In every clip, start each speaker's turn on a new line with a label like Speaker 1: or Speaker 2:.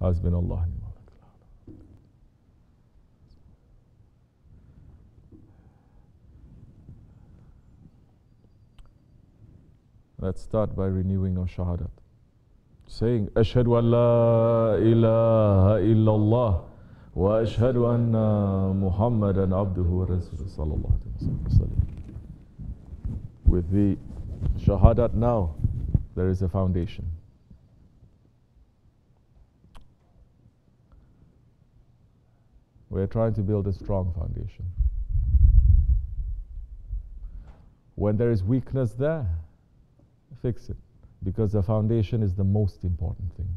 Speaker 1: Hasbunallah. Let's start by renewing our shahadat. Saying, Ashhadu an la ilaha illallah wa ashhadu anna Muhammadan abduhu wa rasuluhu sallallahu alayhi wa sallam. With the shahadat now, there is a foundation. We're trying to build a strong foundation. When there is weakness there, fix it, because the foundation is the most important thing.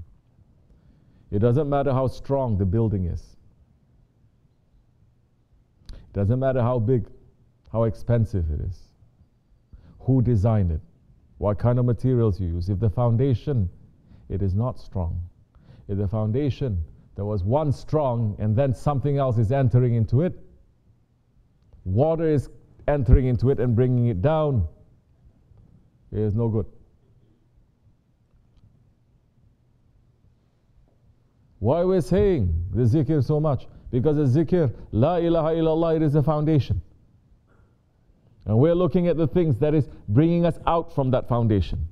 Speaker 1: It doesn't matter how strong the building is. It doesn't matter how big, how expensive it is, who designed it, what kind of materials you use. If the foundation, it is not strong. If the foundation, there was one strong and then something else is entering into it, water is entering into it and bringing it down, it is no good. Why we're saying the zikr so much? Because the zikr, la ilaha illallah, it is a foundation. And we're looking at the things that is bringing us out from that foundation.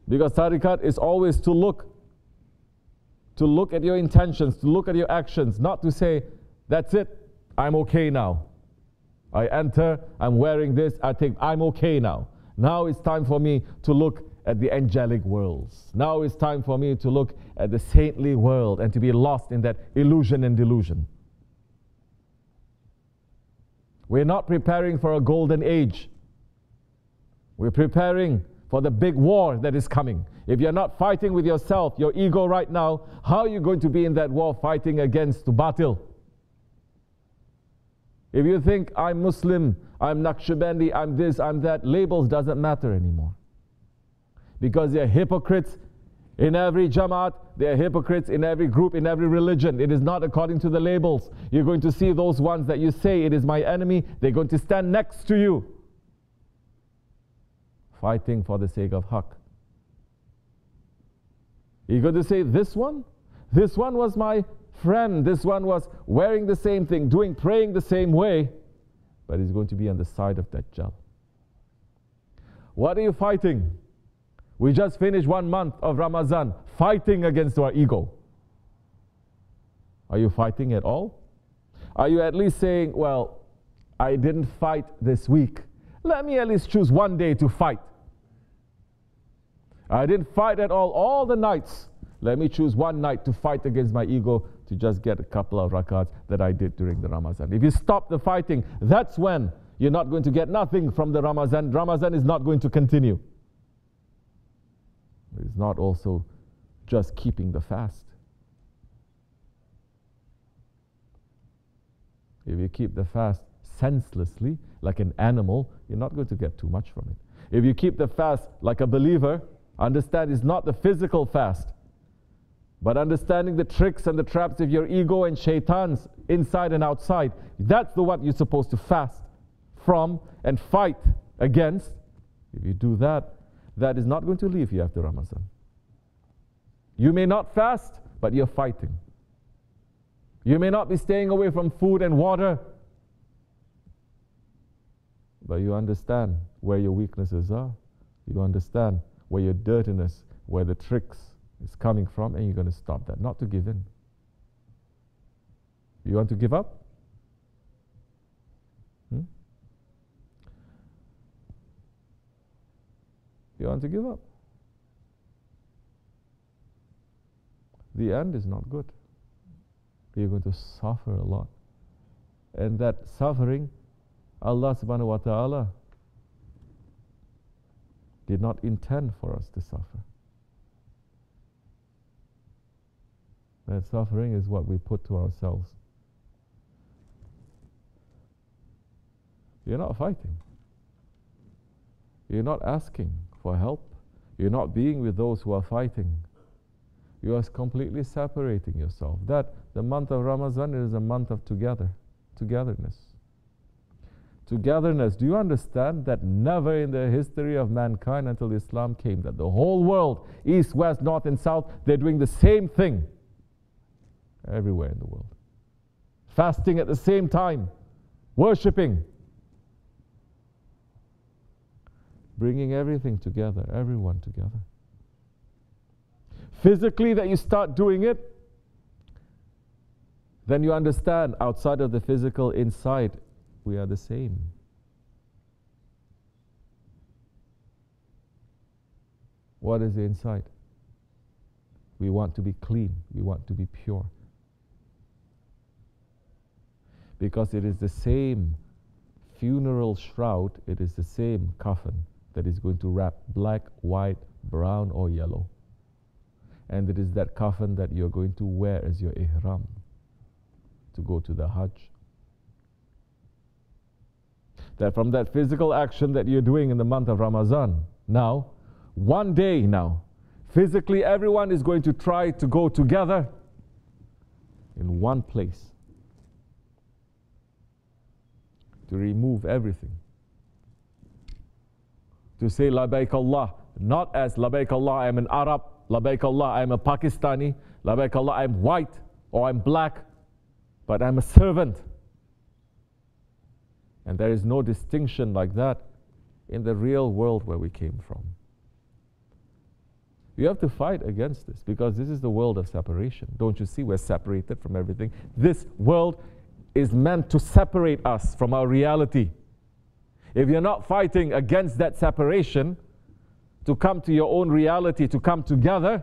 Speaker 1: Because tariqat is always to look at your intentions, to look at your actions, not to say, that's it, I'm okay now. I enter, I'm wearing this, I'm okay now. Now it's time for me to look at the angelic worlds. Now it's time for me to look at the saintly world and to be lost in that illusion and delusion. We're not preparing for a golden age. We're preparing for the big war that is coming. If you're not fighting with yourself, your ego right now, how are you going to be in that war fighting against batil? If you think, I'm Muslim, I'm Nakshibendi, I'm this, I'm that, labels doesn't matter anymore. Because they're hypocrites in every jamaat, they're hypocrites in every group, in every religion. It is not according to the labels. You're going to see those ones that you say, it is my enemy, they're going to stand next to you, fighting for the sake of haqq. You're going to say, this one was my friend, this one was wearing the same thing, praying the same way, but he's going to be on the side of Dajjal. What are you fighting? We just finished 1 month of Ramadan, fighting against our ego. Are you fighting at all? Are you at least saying, well, I didn't fight this week. Let me at least choose one day to fight. I didn't fight at all the nights. Let me choose one night to fight against my ego to just get a couple of rakats that I did during the Ramadan. If you stop the fighting, that's when you're not going to get nothing from the Ramadan. Ramadan is not going to continue. It's not also just keeping the fast. If you keep the fast senselessly, like an animal, you're not going to get too much from it. If you keep the fast like a believer, understand it's not the physical fast, but understanding the tricks and the traps of your ego and shaitans inside and outside. That's the one you're supposed to fast from and fight against. If you do that, that is not going to leave you after Ramadan. You may not fast, but you're fighting. You may not be staying away from food and water, but you understand where your weaknesses are. You understand where your dirtiness, where the tricks is coming from, and you're going to stop that, not to give in. You want to give up? You want to give up? The end is not good. You're going to suffer a lot. And that suffering, Allah subhanahu wa ta'ala did not intend for us to suffer. That suffering is what we put to ourselves. You're not fighting. You're not asking for help. You're not being with those who are fighting. You are completely separating yourself. That the month of Ramadan is a month of togetherness. Togetherness. Do you understand that never in the history of mankind until Islam came, that the whole world, east, west, north and south, they're doing the same thing everywhere in the world. Fasting at the same time, worshipping, bringing everything together, everyone together. Physically that you start doing it, then you understand outside of the physical, inside, we are the same. What is the inside? We want to be clean. We want to be pure. Because it is the same funeral shroud, it is the same coffin that is going to wrap black, white, brown or yellow. And it is that coffin that you're going to wear as your ihram to go to the Hajj. That from that physical action that you're doing in the month of Ramadan, now, one day now, physically everyone is going to try to go together in one place to remove everything. To say Labaik Allah, not as Labaik Allah, I am an Arab, Labaik Allah, I am a Pakistani, Labaik Allah, I am white or I'm black, but I'm a servant. And there is no distinction like that in the real world where we came from. You have to fight against this because this is the world of separation. Don't you see we're separated from everything? This world is meant to separate us from our reality. If you're not fighting against that separation, to come to your own reality, to come together,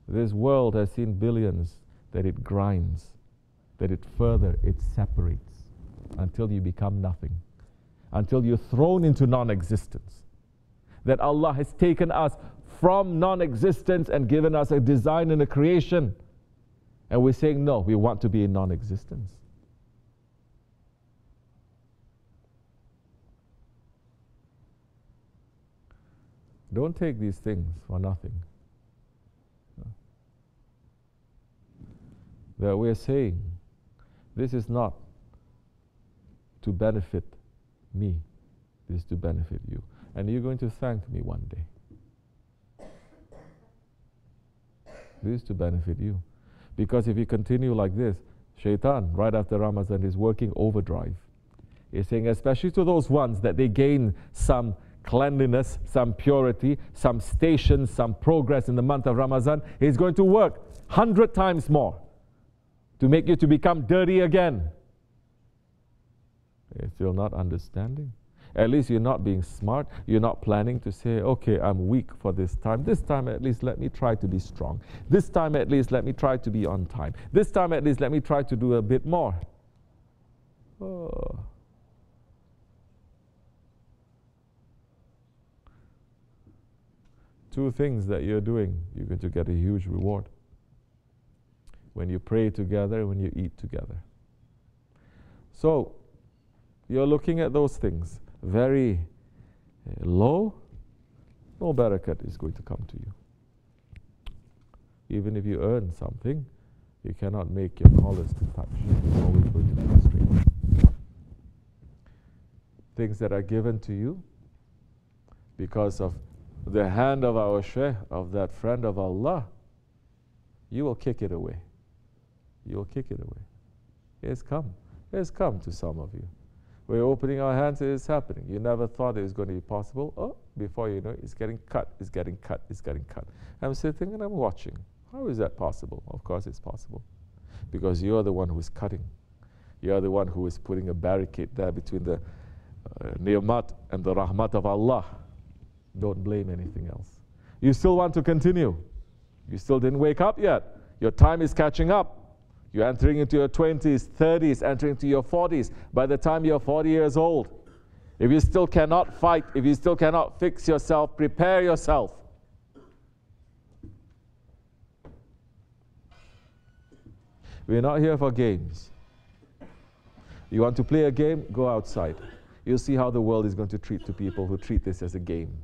Speaker 1: this world has seen billions that it grinds, that it separates until you become nothing, until you're thrown into non-existence. That Allah has taken us from non-existence and given us a design and a creation. And we're saying, no, we want to be in non-existence. Don't take these things for nothing. That we're saying, this is not to benefit me, this is to benefit you. And you're going to thank me one day. This is to benefit you. Because if you continue like this, Shaitan, right after Ramadan, is working overdrive. He's saying, especially to those ones that they gain some cleanliness, some purity, some station, some progress in the month of Ramadan, he's going to work 100 times more to make you to become dirty again. You're still not understanding. At least you're not being smart. You're not planning to say, okay, I'm weak for this time. This time at least let me try to be strong. This time at least let me try to be on time. This time at least let me try to do a bit more. Oh. Two things that you're doing, you're going to get a huge reward. When you pray together, when you eat together. So, you're looking at those things very low, no barakat is going to come to you. Even if you earn something, you cannot make your collars to touch. It's always going to be straight. Things that are given to you because of the hand of our Shaykh, of that friend of Allah, you will kick it away. You will kick it away. It's come. It's come to some of you. We're opening our hands, it's happening. You never thought it was going to be possible. Oh, before you know it, it's getting cut, it's getting cut, it's getting cut. I'm sitting and I'm watching. How is that possible? Of course it's possible. Because you're the one who is cutting. You're the one who is putting a barricade there between the ni'mat and the rahmat of Allah. Don't blame anything else. You still want to continue. You still didn't wake up yet. Your time is catching up. You're entering into your 20s, 30s, entering into your 40s. By the time you're 40 years old, if you still cannot fight, if you still cannot fix yourself, prepare yourself. We're not here for games. You want to play a game? Go outside. You'll see how the world is going to treat to people who treat this as a game.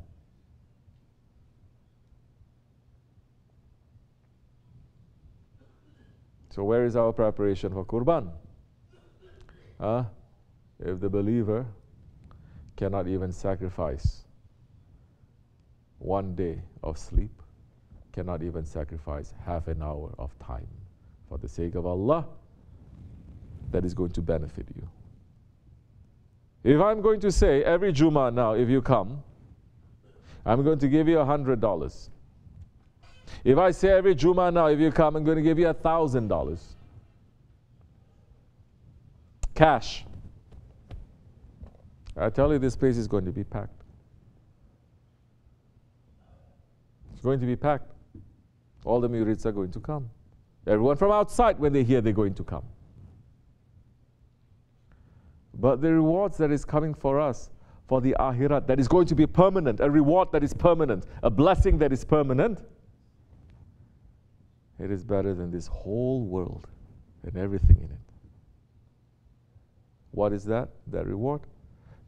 Speaker 1: So where is our preparation for Qurban? If the believer cannot even sacrifice one day of sleep, cannot even sacrifice half an hour of time for the sake of Allah, that is going to benefit you. If I'm going to say every Jummah now, if you come, I'm going to give you $100. If I say every Jummah now, if you come, I'm going to give you $1,000. Cash. I tell you, this place is going to be packed. It's going to be packed. All the murids are going to come. Everyone from outside, when they hear, they're going to come. But the rewards that is coming for us, for the akhirat, that is going to be permanent, a reward that is permanent, a blessing that is permanent, it is better than this whole world and everything in it. What is that? That reward?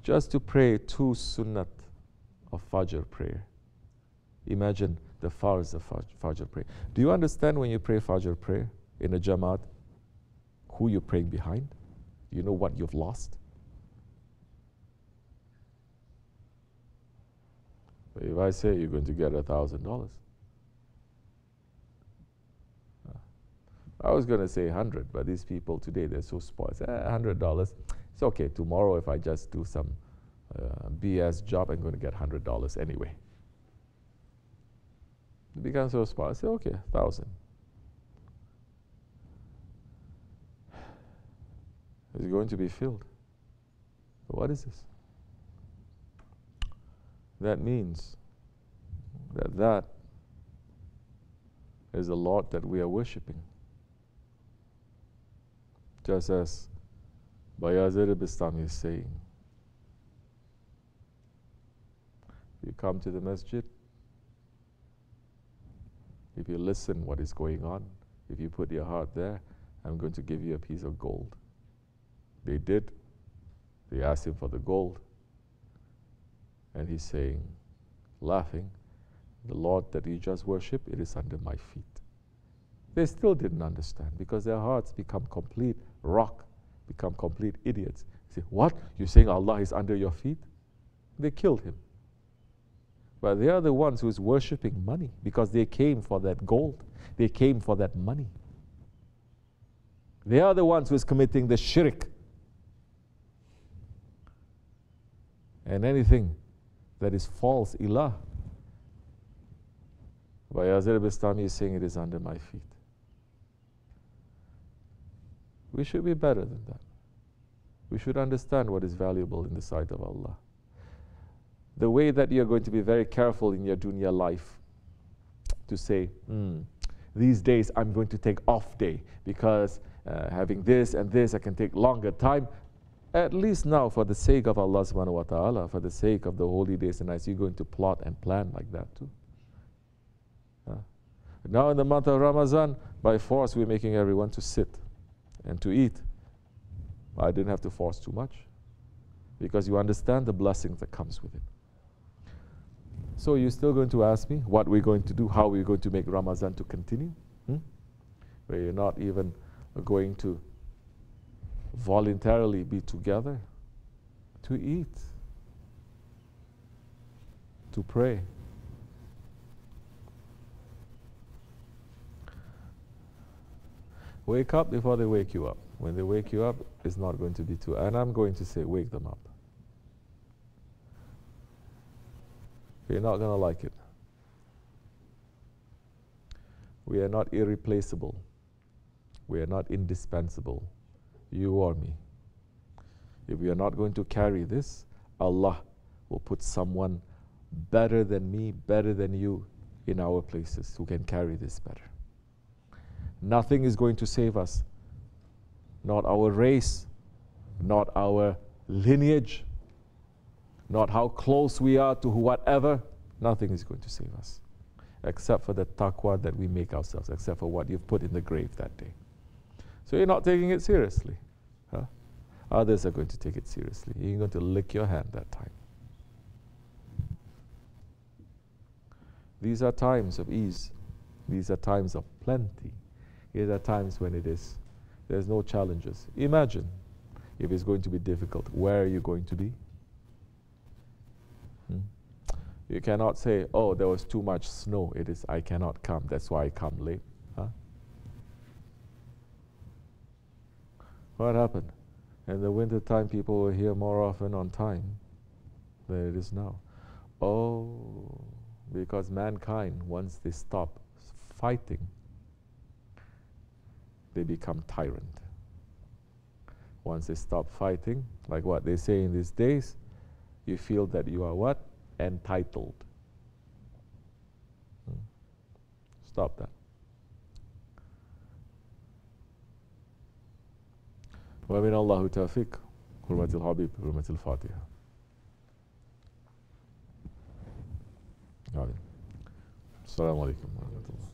Speaker 1: Just to pray 2 sunnat of Fajr prayer. Imagine the farz of Fajr prayer. Do you understand when you pray Fajr prayer in a Jamaat, who you're praying behind? You know what you've lost? If I say you're going to get $1,000, I was going to say 100, but these people today, they're so spoiled. $100, it's okay. Tomorrow, if I just do some BS job, I'm going to get $100 anyway. It becomes so spoiled. I say, okay, 1,000. It's going to be filled. What is this? That means that is the Lord that we are worshipping. Just as Bayazir Bistami is saying, you come to the masjid, if you listen what is going on, if you put your heart there, I'm going to give you a piece of gold. They did. They asked him for the gold. And he's saying, laughing, the Lord that you just worship, it is under my feet. They still didn't understand because their hearts become complete rock, become complete idiots. They say, what? You're saying Allah is under your feet? They killed him. But they are the ones who is worshipping money because they came for that gold. They came for that money. They are the ones who is committing the shirk. And anything that is false ilah, Bayazir Bistami is saying it is under my feet. We should be better than that. We should understand what is valuable in the sight of Allah. The way that you're going to be very careful in your dunya life to say, these days I'm going to take off day because having this and this, I can take longer time. At least now, for the sake of Allah subhanahu wa ta'ala, for the sake of the holy days and nights, you're going to plot and plan like that too. Now in the month of Ramadan, by force we're making everyone to sit and to eat. I didn't have to force too much because you understand the blessings that comes with it. So you're still going to ask me what we're going to do, how we're going to make Ramadan to continue? Where you're not even going to voluntarily be together to eat, to pray. Wake up before they wake you up. When they wake you up, it's not going to be too. And I'm going to say, wake them up. You're not going to like it. We are not irreplaceable. We are not indispensable. You or me. If we are not going to carry this, Allah will put someone better than me, better than you in our places who can carry this better. Nothing is going to save us. Not our race, not our lineage, not how close we are to whatever. Nothing is going to save us except for the taqwa that we make ourselves, except for what you've put in the grave that day. So you're not taking it seriously. Others are going to take it seriously. You're going to lick your hand that time. These are times of ease. These are times of plenty. These are times when there's no challenges. Imagine If it's going to be difficult, where are you going to be? You cannot say, oh, there was too much snow. It is, I cannot come. That's why I come late. Huh? What happened? In the winter time, people were here more often on time than it is now. Oh, because mankind, once they stop fighting, they become tyrant. Once they stop fighting, like what they say in these days, you feel that you are what? Entitled. Stop that. ومن الله توفيق حرمة الحبيب حرمة الفاتحة. آمين. السلام عليكم ورحمة الله.